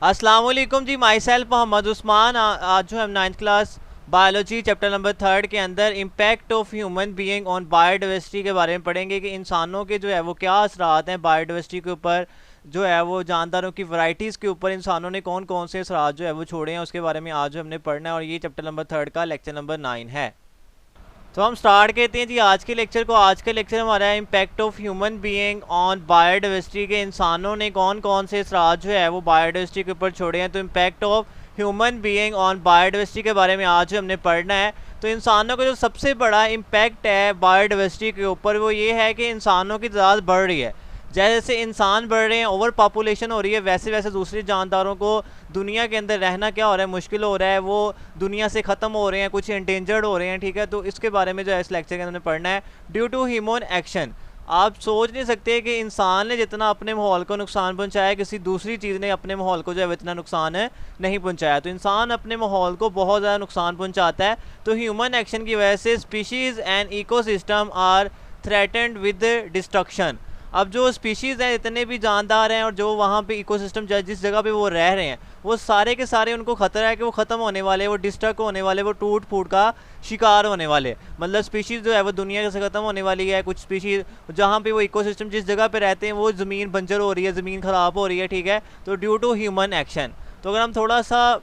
अस्सलाम वालेकुम जी। Myself Mohammad Usman. आज जो हम 9th class biology chapter number 3 के अंदर impact of human being on biodiversity के बारे में पढ़ेंगे कि इंसानों के जो है वो क्या असरात हैं बायोडाइवर्सिटी के ऊपर, जो है वो जानदारों की वैरायटीज़ के ऊपर इंसानों ने कौन कौन से असरात जो है वो छोड़े हैं, उसके बारे में आज हमने पढ़ना है। और ये चैप्टर नंबर 3 का लेक्चर नंबर 9 है। तो हम स्टार्ट करते हैं जी आज के लेक्चर को। आज का लेक्चर हमारा है impact of human being on biodiversity के इंसानों ने कौन कौन से असरात जो है वो बायोडाइवर्सिटी के ऊपर छोड़े हैं। तो impact of human being on biodiversity के बारे में आज हमने पढ़ना है। तो इंसानों का जो सबसे बड़ा इम्पैक्ट है बायोडाइवर्सिटी के ऊपर वो ये है कि इंसानों की तादाद बढ़ रही है। जैसे जैसे इंसान बढ़ रहे हैं, ओवर पॉपुलेशन हो रही है, वैसे वैसे दूसरे जानदारों को दुनिया के अंदर रहना क्या हो रहा है, मुश्किल हो रहा है, वो दुनिया से ख़त्म हो रहे हैं, कुछ इंडेंजर्ड हो रहे हैं। ठीक है, तो इसके बारे में जो है इस लेक्चर के अंदर पढ़ना है। ड्यू टू ह्यूमन एक्शन, आप सोच नहीं सकते कि इंसान ने जितना अपने माहौल को नुकसान पहुंचाया, किसी दूसरी चीज़ ने अपने माहौल को जो है इतना नुकसान नहीं पहुंचाया। तो इंसान अपने माहौल को बहुत ज़्यादा नुकसान पहुंचाता है। तो ह्यूमन एक्शन की वजह से species and ecosystem are threatened with destruction. अब जो स्पीशीज़ हैं, इतने भी जानदार हैं, और जो वहाँ पे इकोसिस्टम जिस जगह पे वो रह रहे हैं, वो सारे के सारे उनको ख़तरा है कि वो ख़त्म होने वाले, वो डिस्ट्रक्ट होने वाले, वो टूट फूट का शिकार होने वाले। मतलब स्पीशीज़ जो है वो दुनिया से ख़त्म होने वाली है। कुछ स्पीशीज़ जहाँ पे वो इकोसिस्टम जिस जगह पे रहते हैं वो ज़मीन बंजर हो रही है, ज़मीन ख़राब हो रही है। ठीक है, तो ड्यू टू ह्यूमन एक्शन। तो अगर हम थोड़ा सा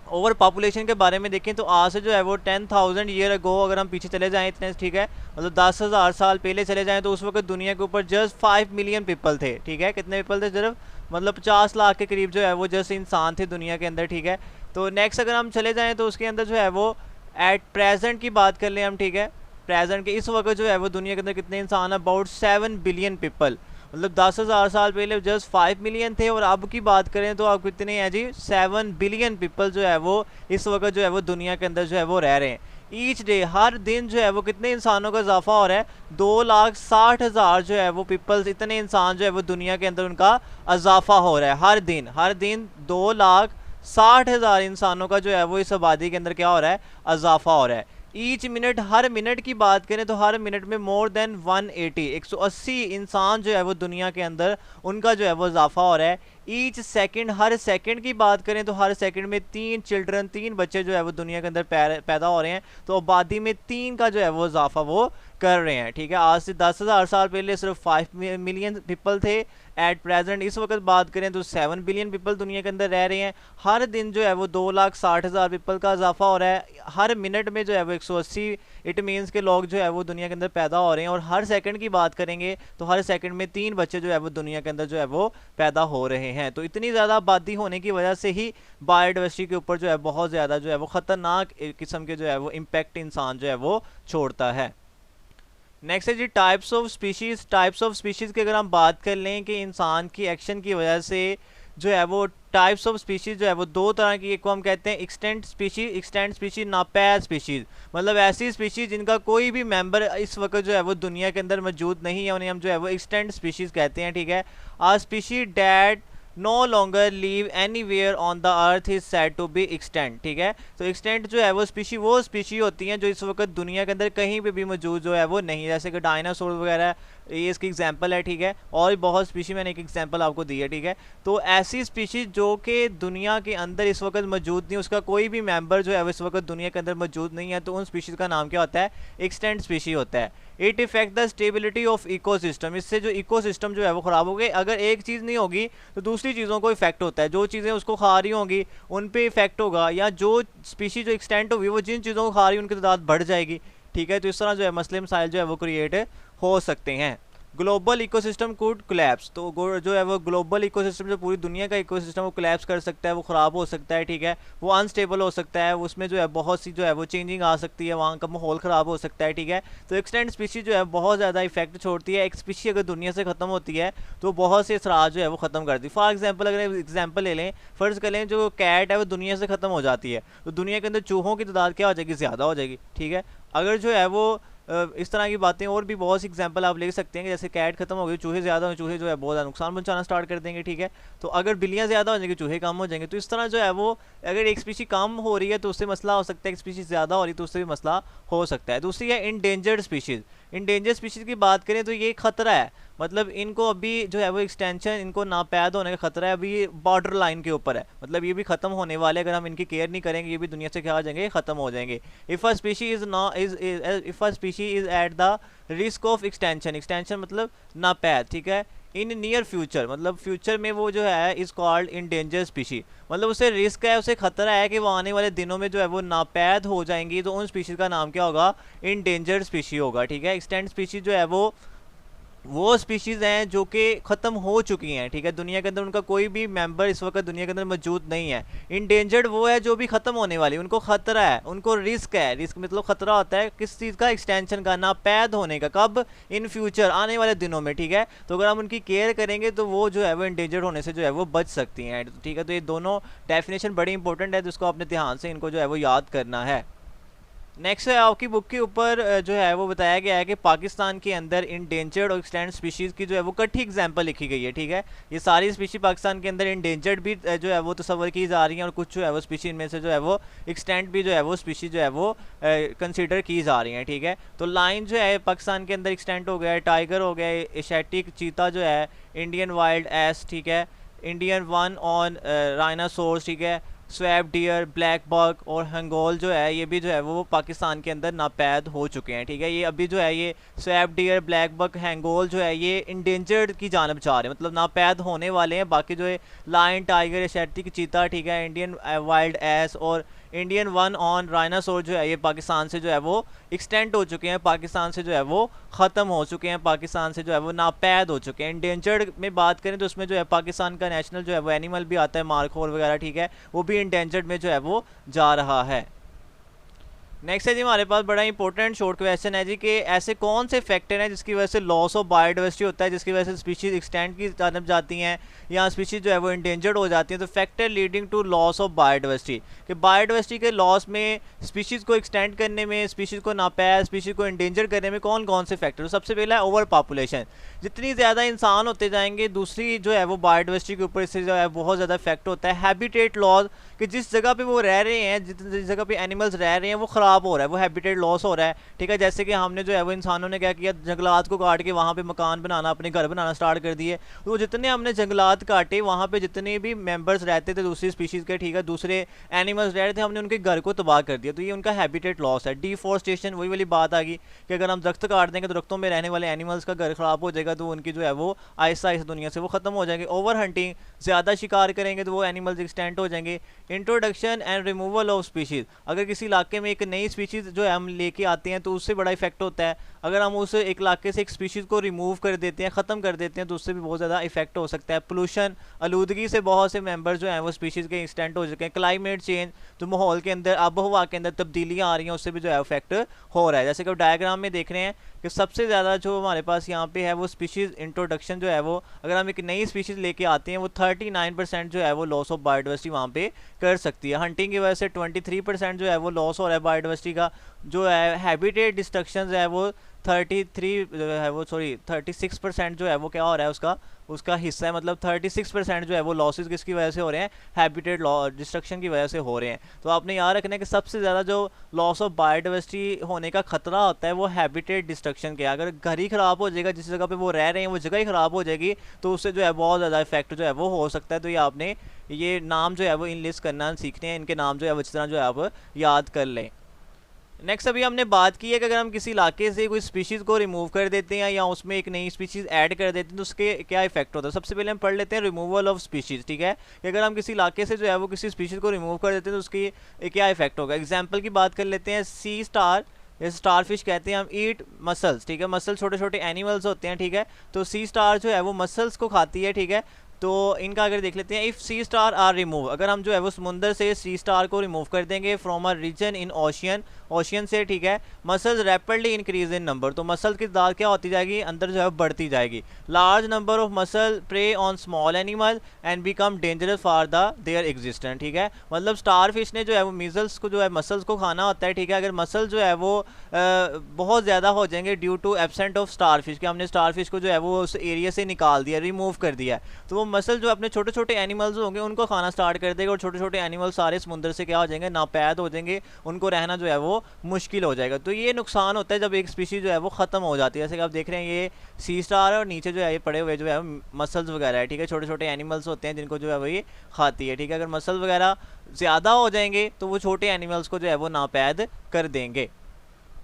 ओवर पॉपुलेशन के बारे में देखें तो आज से जो है वो 10,000 ईयर अगो अगर हम पीछे चले जाएं इतने, ठीक है, मतलब 10,000 साल पहले चले जाएं, तो उस वक्त दुनिया के ऊपर जस्ट 5 मिलियन पीपल थे। ठीक है, कितने पीपल थे? सिर्फ मतलब 50 लाख के करीब जो है वो जस्ट इंसान थे दुनिया के अंदर। ठीक है, तो नेक्स्ट अगर हम चले जाएँ तो उसके अंदर जो है वो एट प्रेजेंट की बात कर लें हम। ठीक है, प्रेजेंट के इस वक्त जो है वो दुनिया के अंदर कितने इंसान है? About 7 billion people. मतलब 10,000 साल पहले जस्ट 5 मिलियन थे, और अब की बात करें तो अब कितने हैं जी? 7 बिलियन पीपल जो है वो इस वक्त जो है वो दुनिया के अंदर जो है वो रह रहे हैं। ईच डे, हर दिन जो है वो कितने इंसानों का इजाफा हो रहा है? 2,60,000 जो है वो पीपल्स, इतने इंसान जो है वो दुनिया के अंदर उनका इजाफा हो रहा है हर दिन 2,60,000 इंसानों का जो है वो इस आबादी के अंदर क्या हो रहा है? इजाफा हो रहा है। ईच मिनट, हर मिनट की बात करें तो हर मिनट में मोर देन 180 इंसान जो है वो दुनिया के अंदर उनका जो है वो इजाफा हो रहा है। ईच सेकंड, हर सेकंड की बात करें तो हर सेकंड में 3 बच्चे जो है वो दुनिया के अंदर पैदा हो रहे हैं। तो आबादी में 3 का जो है वो इजाफा वो कर रहे हैं। ठीक है, आज से 10,000 साल पहले सिर्फ 5 मिलियन पीपल थे। एट प्रेजेंट इस वक्त बात करें तो 7 बिलियन पीपल दुनिया के अंदर रह रहे हैं। हर दिन जो है वो 2,60,000 पीपल का इजाफा हो रहा है। हर मिनट में जो है वो 180, इट मीन्स के लोग जो है वो दुनिया के अंदर पैदा हो रहे हैं। और हर सेकंड की बात करेंगे तो हर सेकंड में 3 बच्चे जो है वो दुनिया के अंदर जो है वो पैदा हो रहे हैं। तो इतनी ज़्यादा आबादी होने की वजह से ही बायोडाइवर्सिटी के ऊपर जो है बहुत ज़्यादा जो है वो ख़तरनाक किस्म के जो है वो इम्पैक्ट इंसान जो है वो छोड़ता है। नेक्स्ट है जी types of species. Types of species की अगर हम बात कर लें कि इंसान की एक्शन की वजह से जो है वो टाइप्स ऑफ स्पीशीज़ जो है वो 2 तरह की, एक को हम कहते हैं एक्सटेंट स्पीशीज़, नापैद स्पीशीज़। मतलब ऐसी स्पीशीज़ जिनका कोई भी मेंबर इस वक्त जो है वो दुनिया के अंदर मौजूद नहीं है, उन्हें हम जो है वो एक्सटेंट स्पीशीज़ कहते हैं। ठीक है, a species that no longer live anywhere on the earth is said to be extinct. ठीक है, तो एक्सटेंट जो है वो स्पीशी होती हैं जो इस वक्त दुनिया के अंदर कहीं पे भी मौजूद जो है वो नहीं, जैसे कि डायनासोर वगैरह, ये इसकी एग्जांपल है। ठीक है, और भी बहुत स्पीशी, मैंने एक एग्जांपल आपको दी है। ठीक है, तो ऐसी स्पीशीज जो कि दुनिया के अंदर इस वक्त मौजूद नहीं, उसका कोई भी मेंबर जो है वो इस वक्त दुनिया के अंदर मौजूद नहीं है, तो उन स्पीशीज़ का नाम क्या होता है? एक्सटेंट स्पीशी होता है। It effect the stability of ecosystem, इससे जो इकोसिस्टम जो है वो ख़राब हो गई। अगर एक चीज़ नहीं होगी तो दूसरी चीज़ों को इफेक्ट होता है, जो चीज़ें उसको खा रही होंगी उन पे इफेक्ट होगा, या जो स्पीशी जो एक्सटेंट होगी वो जिन चीज़ों को खा रही है उनकी तादाद बढ़ जाएगी। ठीक है, तो इस तरह जो है मसले मसाइल जो है वो क्रिएट हो सकते हैं। ग्लोबल इकोसिस्टम कुड कोलैप्स, तो जो है वो ग्लोबल इकोसिस्टम जो पूरी दुनिया का इकोसिस्टम वो कोलैप्स कर सकता है, वो ख़राब हो सकता है। ठीक है, वो अनस्टेबल हो सकता है, उसमें जो है बहुत सी जो है वो चेंजिंग आ सकती है, वहाँ का माहौल ख़राब हो सकता है। ठीक है, तो एक्सटेंट स्पीशीज़ जो है बहुत ज़्यादा इफेक्ट छोड़ती है। एक स्पीशी अगर दुनिया से ख़त्म होती है तो बहुत से असरात जो है वो ख़त्म करती है। फॉर एग्जाम्पल अगर एग्जाम्पल ले लें, फ़र्ज़ कर लें जो कैट है वो दुनिया से ख़त्म हो जाती है, तो दुनिया के अंदर चूहों की तादाद क्या हो जाएगी? ज़्यादा हो जाएगी। ठीक है, अगर जो है वो इस तरह की बातें और भी बहुत सी एग्जांपल आप ले सकते हैं कि जैसे कैट खत्म हो गई, चूहे ज़्यादा हो, चूहे जो है बहुत ज़्यादा नुकसान पहुंचाना स्टार्ट कर देंगे। ठीक है, तो अगर बिल्लियाँ ज़्यादा हो जाएंगी, चूहे कम हो जाएंगे। तो इस तरह जो है वो अगर एक स्पीशी कम हो रही है तो उससे मसला हो सकता है, एक स्पीशी ज़्यादा हो रही है तो उससे भी मसला हो सकता है। दूसरी है इंडेंजर्ड स्पीशीज़। इंडेंजर स्पीशीज़ की बात करें तो ये खतरा है, मतलब इनको अभी जो है वो एक्सटेंशन, इनको नापैद होने का खतरा है, अभी ये बॉर्डर लाइन के ऊपर है, मतलब ये भी ख़त्म होने वाले, अगर हम इनकी केयर नहीं करेंगे ये भी दुनिया से क्या हो जाएंगे, ख़त्म हो जाएंगे। If a species is not if a species is at the risk of extension, extension मतलब नापैद, ठीक है, इन नियर फ्यूचर, मतलब फ्यूचर में वो जो है इज़ कॉल्ड इंडेंजर स्पीशी, मतलब उसे रिस्क है, उसे खतरा है कि वो आने वाले दिनों में जो है वो नापैद हो जाएंगी, तो उन स्पीशीज़ का नाम क्या होगा, इंडेंजर्ड स्पीशी होगा, ठीक है। एक्सटेंट स्पीशी जो है वो स्पीशीज़ हैं जो कि ख़त्म हो चुकी हैं, ठीक है, दुनिया के अंदर उनका कोई भी मेंबर इस वक्त दुनिया के अंदर मौजूद नहीं है। इंडेंजर्ड वो है जो भी ख़त्म होने वाली, उनको ख़तरा है, उनको रिस्क है, रिस्क मतलब ख़तरा होता है किस चीज़ का, एक्सटेंशन का, नापैद होने का, कब, इन फ्यूचर, आने वाले दिनों में, ठीक है। तो अगर हम उनकी केयर करेंगे तो वो जो है वो इंडेंजर्ड होने से जो है वो बच सकती हैं, ठीक है। तो ये दोनों डेफिनेशन बड़ी इंपॉर्टेंट है, जिसको आपने ध्यान से इनको जो है वो याद करना है। नेक्स्ट है आपकी बुक के ऊपर जो है वो बताया गया है कि पाकिस्तान के अंदर इंडेंजर्ड और एक्सटेंट स्पीशीज़ की जो है वो कट्ठी एग्जांपल लिखी गई है, ठीक है। ये सारी स्पीशी पाकिस्तान के अंदर इंडेंजर्ड भी जो है वो तस्वर की जा रही हैं, और कुछ जो है वो स्पीशी इनमें से जो है वो एक्सटेंट भी जो है वो स्पीशी जो है वो कंसिडर की जा रही हैं, ठीक है। तो लाइन जो है पाकिस्तान के अंदर एक्सटेंट हो गया है, टाइगर हो गया है, एशियाटिक चीता जो है, इंडियन वाइल्ड एस, ठीक है, इंडियन वन ऑन राइनासोर्स, ठीक है, स्वैप डियर, ब्लैक बग और हंगोल जो है ये भी जो है वो पाकिस्तान के अंदर नापैद हो चुके हैं, ठीक है। ये अभी जो है ये स्वैप डियर, ब्लैक बग, हैंगोल जो है ये इंडेंजर्ड की जानब जा रहे हैं, मतलब नापैद होने वाले हैं। बाकी जो है लायन, टाइगर, एशियाटिक चीता, ठीक है, इंडियन वाइल्ड एस और इंडियन वन ऑन राइनासोर जो है ये पाकिस्तान से जो है वो एक्सटेंट हो चुके हैं, पाकिस्तान से जो है वो ख़त्म हो चुके हैं, पाकिस्तान से जो है वो नापैद हो चुके हैं। इंडेंजर्ड में बात करें तो उसमें जो है पाकिस्तान का नेशनल जो है वो एनिमल भी आता है, मारखोर वगैरह, ठीक है, वो भी इंडेंजर्ड में जो है वो जा रहा है। नेक्स्ट है जी हमारे पास बड़ा इंपॉर्टेंट शॉर्ट क्वेश्चन है जी कि ऐसे कौन से फैक्टर हैं जिसकी वजह से लॉस ऑफ बायोडाइवर्सिटी होता है, जिसकी वजह से स्पीशीज एक्सटेंट की तरफ जाती हैं या स्पीशीज जो है वो इंडेंजर्ड हो जाती हैं। तो factor leading to loss of biodiversity, कि बायोडाइवर्सिटी के लॉस में, स्पीशीज को एक्सटेंड करने में, स्पीशीज को नापैद, स्पीशीज को इंडेंजर करने में कौन कौन से फैक्टर। सबसे पहला है ओवर पॉपुलेशन, जितनी ज़्यादा इंसान होते जाएंगे दूसरी जो है वो बायोडाइवर्सिटी के ऊपर इससे जो है बहुत ज़्यादा इफेक्ट होता है। हैबिटेट लॉस, कि जिस जगह पे वो रह रहे हैं, जिस जगह पे एनिमल्स रह रहे हैं वो ख़राब हो रहा है, वो हैबिटेट लॉस हो रहा है, ठीक है। जैसे कि हमने जो है वो इंसानों ने क्या किया, जंगलात को काट के वहाँ पे मकान बनाना, अपने घर बनाना स्टार्ट कर दिए। तो जितने हमने जंगलात काटे वहाँ पे जितने भी मेंबर्स रहते थे दूसरी स्पीशीज़ के, ठीक है, दूसरे एनिमल्स रह रहे थे, हमने उनके घर को तबाह कर दिया, तो ये उनका हैबिटेट लॉस है। डिफॉरेस्टेशन, वही वाली बात आ गई कि अगर हम दरख्त काट देंगे तो दरख्तों में रहने वाले एनिमल्स का घर ख़राब हो जाएगा, तो उनकी जो है वो आहिस्ता आहिस्ता दुनिया से वो ख़त्म हो जाएंगे। ओवर हंटिंग, ज़्यादा शिकार करेंगे तो वो एनिमल्स एक्सटेंट हो जाएंगे। Introduction and removal of species, अगर किसी इलाके में एक नई स्पीशीज़ जो है हम लेके आते हैं तो उससे बड़ा इफेक्ट होता है। अगर हम उस एक इलाके से एक स्पीशीज़ को रिमूव कर देते हैं, ख़त्म कर देते हैं, तो उससे भी बहुत ज़्यादा इफेक्ट हो सकता है। पोल्यूशन, आलूदगी से बहुत से मेंबर्स जो हैं वो स्पीशीज़ के एक्सटेंट हो चुके हैं। क्लाइमेट चेंज, तो माहौल के अंदर, आब हवा के अंदर तब्दीलियाँ आ रही हैं, उससे भी जो है इफेक्ट हो रहा है। जैसे कि डायग्राम में देख रहे हैं कि सबसे ज़्यादा जो हमारे पास यहाँ पे है वो स्पीशीज़ इंट्रोडक्शन जो है वो, अगर हम एक नई स्पीशीज़ लेके आते हैं वो 39% जो है वो लॉस ऑफ बायोडाइवर्सिटी वहाँ पे कर सकती है। हंटिंग की वजह से 23% जो है वो लॉस हो रहा है बायोडाइवर्सिटी का। जो है हैबिटेट डिस्ट्रक्शन है वो 36% जो है वो क्या हो रहा है, उसका हिस्सा है, मतलब 36% जो है वो लॉसेस किसकी वजह से हो रहे हैं, हैबिटेट डिस्ट्रक्शन की वजह से हो रहे हैं। तो आपने याद रखना है कि सबसे ज़्यादा जो लॉस ऑफ बायोडाइवर्सिटी होने का खतरा होता है वो हैबिटेट डिस्ट्रक्शन के। अगर घर ही ख़राब हो जाएगा, जिस जगह पे वो रह रहे हैं वो जगह ही ख़राब हो जाएगी, तो उससे जो है बहुत ज़्यादा इफेक्ट जो है वो हो सकता है। तो ये आपने ये नाम जो है वो इनलिस्ट करना सीखने हैं, इनके नाम जो है वो इस तरह जो है आप याद कर लें। नेक्स्ट अभी हमने बात की है कि अगर हम किसी इलाके से कोई स्पीशीज़ को रिमूव कर देते हैं या उसमें एक नई स्पीशीज़ ऐड कर देते हैं तो उसके क्या इफेक्ट होता है। सबसे पहले हम पढ़ लेते हैं रिमूवल ऑफ स्पीशीज़, ठीक है, कि अगर हम किसी इलाके से जो है वो किसी स्पीशीज़ को रिमूव कर देते हैं तो उसकी क्या इफेक्ट होगा। एग्जाम्पल की बात कर लेते हैं, सी स्टार, जैसे स्टार फिश कहते हैं हम, ईट मसल्स, ठीक है, मसल छोटे छोटे एनिमल्स होते हैं, ठीक है। तो सी स्टार जो है वो मसल्स को खाती है, ठीक है। तो इनका अगर देख लेते हैं, if sea star are remove, अगर हम जो है वो समुंदर से सी स्टार को रिमूव कर देंगे from a region in ocean से, ठीक है, mussels rapidly increase in number, तो मसल की तादाद क्या होती जाएगी, अंदर जो है बढ़ती जाएगी। Large number of mussel prey on small animal and become dangerous for the their existence, ठीक है। मतलब स्टार फिश ने जो है वो मिजल्स को जो है मसल्स को खाना होता है, ठीक है। अगर मसल जो है वो बहुत ज़्यादा हो जाएंगे due to absent of star fish, कि हमने स्टार फिश को जो है वो उस एरिया से निकाल दिया, रिमूव कर दिया, तो वो वो मसल जो अपने छोटे छोटे एनिमल्स होंगे उनको खाना स्टार्ट कर देगा, और छोटे छोटे एनिमल सारे समुंदर से क्या हो जाएंगे, नापैद हो जाएंगे, उनको रहना जो है वो मुश्किल हो जाएगा। तो ये नुकसान होता है जब एक स्पीशीज़ जो है वो ख़त्म हो जाती है। जैसे कि आप देख रहे हैं ये सी स्टार है और नीचे जो है ये पड़े हुए जो है मसल्स वगैरह है, ठीक है, छोटे छोटे एनिमल्स होते हैं जिनको जो है वो ये खाती है, ठीक है। अगर मसल वगैरह ज़्यादा हो जाएंगे तो वो छोटे एनिमल्स को जो है वो नापैद कर देंगे।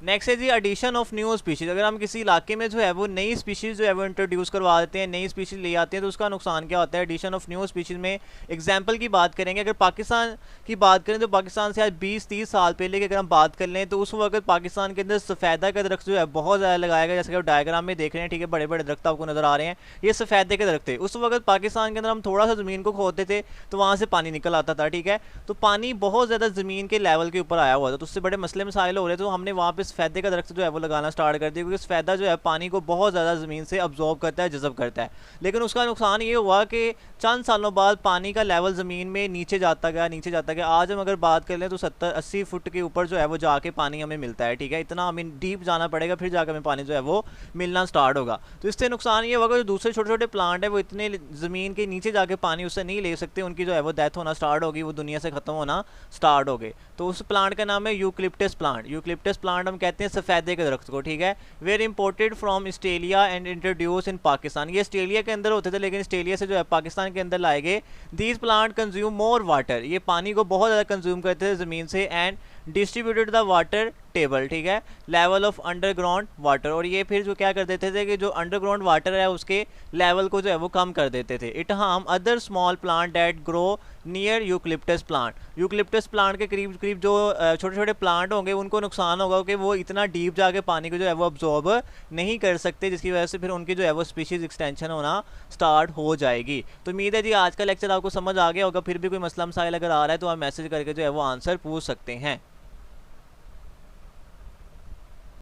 नेक्स्ट है जी एडिशन ऑफ न्यू स्पीशीज़। अगर हम किसी इलाके में जो है वो नई स्पीशीज़ जो है वो इंट्रोड्यूस करवा देते हैं, नई स्पीशीज़ ले आते हैं, तो उसका नुकसान क्या होता है एडिशन ऑफ न्यू स्पीशीज़ में। एग्जांपल की बात करेंगे, अगर पाकिस्तान की बात करें तो पाकिस्तान से आज 20-30 साल पहले की अगर हम बात कर लें तो उस वक्त पाकिस्तान के अंदर सफ़ेदा का दरख्त जो है बहुत ज़्यादा लगाया गया, जैसे कि आप डायग्राम में देख रहे हैं, ठीक है, बड़े बड़े दरख्त आपको नज़र आ रहे हैं, ये सफ़ेदे के दरख्त थे। उस वक्त पाकिस्तान के अंदर हम थोड़ा सा ज़मीन को खोदते थे तो वहाँ से पानी निकल आता था, ठीक है, तो पानी बहुत ज़्यादा ज़मीन के लेवल के ऊपर आया हुआ था, तो उससे बड़े मसले मसाइल हो रहे थे, तो हमने वहाँ पर सफ़ेदे का दरख्त जो है वो लगाना स्टार्ट कर दिया, क्योंकि सफ़ेदा जो है पानी को बहुत ज़्यादा ज़मीन से अब्जॉर्ब करता है, जज़ब करता है। लेकिन उसका नुकसान ये हुआ कि चंद सालों बाद पानी का लेवल ज़मीन में नीचे जाता गया, नीचे जाता गया। आज हम अगर बात कर लें तो 70-80 फुट के ऊपर जो है वो जाके पानी हमें मिलता है, ठीक है, इतना हमें डीप जाना पड़ेगा फिर जाकर हमें पानी जो है वो मिलना स्टार्ट होगा। तो इससे नुकसान ये होगा जो दूसरे छोटे छोटे प्लांट है वो इतने ज़मीन के नीचे जाके पानी उससे नहीं ले सकते, उनकी जो है वो डेथ होना स्टार्ट होगी, वो दुनिया से ख़त्म होना स्टार्ट हो गए। तो उस प्लांट का नाम है यूकलिप्टस प्लांट। यूकलिप्टस प्लांट हम कहते हैं सफ़ेदे के दरख्त को, ठीक है। Were imported from Australia and introduce in Pakistan. ये ऑस्ट्रेलिया के अंदर होते थे लेकिन ऑस्ट्रेलिया से जो है पाकिस्तान के अंदर लाए गए। These plant consume more water, ये पानी को बहुत ज़्यादा कंज्यूम करते थे ज़मीन से, and distributed the water table, ठीक है, लेवल ऑफ अंडरग्राउंड वाटर, और ये फिर जो क्या कर देते थे कि जो अंडरग्राउंड वाटर है उसके लेवल को जो है वो कम कर देते थे। It harm other small plant that grow near eucalyptus plant. Eucalyptus plant के करीब करीब जो छोटे छोटे प्लांट होंगे उनको नुकसान होगा कि वो इतना डीप जाके पानी को जो है वो अब्जॉर्ब नहीं कर सकते, जिसकी वजह से फिर उनकी जो है वो स्पीशीज़ एक्सटेंशन होना स्टार्ट हो जाएगी। तो उम्मीद है जी आज का लेक्चर आपको समझ आ गया होगा। फिर भी कोई मसला मसाइल अगर आ रहा है तो आप मैसेज करके जो है वो आंसर पूछ सकते हैं।